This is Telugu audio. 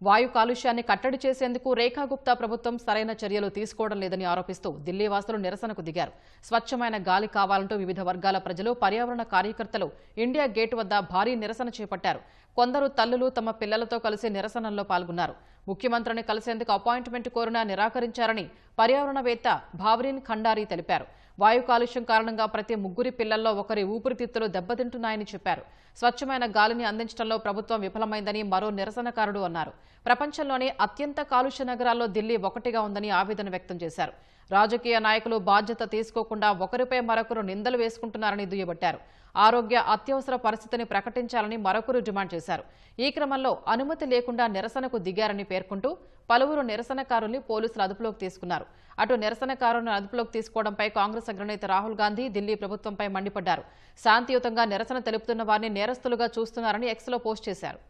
వాయు కాలుష్యాన్ని కట్టడి చేసేందుకు రేఖా గుప్తా ప్రభుత్వం సరైన చర్యలు తీసుకోవడం లేదని ఆరోపిస్తూ ఢిల్లీ వాసులు నిరసనకు దిగారు. స్వచ్ఛమైన గాలి కావాలంటూ వివిధ వర్గాల ప్రజలు, పర్యావరణ కార్యకర్తలు ఇండియా గేట్ వద్ద భారీ నిరసన చేపట్టారు. కొందరు తల్లులు తమ పిల్లలతో కలిసి నిరసనల్లో పాల్గొన్నారు. ముఖ్యమంత్రిని కలిసేందుకు అపాయింట్మెంట్ కోరినా నిరాకరించారని పర్యావరణవేత్త భావరీన్ ఖండారీ తెలిపారు. వాయు కాలుష్యం కారణంగా ప్రతి 3 పిల్లల్లో ఒకరి ఊపిరితిత్తులు దెబ్బతింటున్నాయని చెప్పారు. స్వచ్ఛమైన గాలిని అందించడంలో ప్రభుత్వం విఫలమైందని మరో నిరసనకారుడు అన్నారు. ప్రపంచంలోనే అత్యంత కాలుష్య నగరాల్లో ఢిల్లీ ఒకటిగా ఉందని ఆవేదన వ్యక్తం చేశారు. రాజకీయ నాయకులు బాధ్యత తీసుకోకుండా ఒకరిపై మరొకరు నిందలు వేసుకుంటున్నారని దుయ్యబట్టారు. ఆరోగ్య అత్యవసర పరిస్థితిని ప్రకటించాలని మరొకరు డిమాండ్ చేశారు. ఈ క్రమంలో అనుమతి లేకుండా నిరసనకు దిగారని పేర్కొంటూ పలువురు నిరసనకారుల్ని పోలీసులు అదుపులోకి తీసుకున్నారు. అటు నిరసనకారులను అదుపులోకి తీసుకోవడంపై కాంగ్రెస్ అగ్రనేత రాహుల్ గాంధీ ఢిల్లీ ప్రభుత్వంపై మండిపడ్డారు. శాంతియుతంగా నిరసన తెలుపుతున్న వారిని నేరస్తులుగా చూస్తున్నారని ఎక్స్లో పోస్ట్ చేశారు.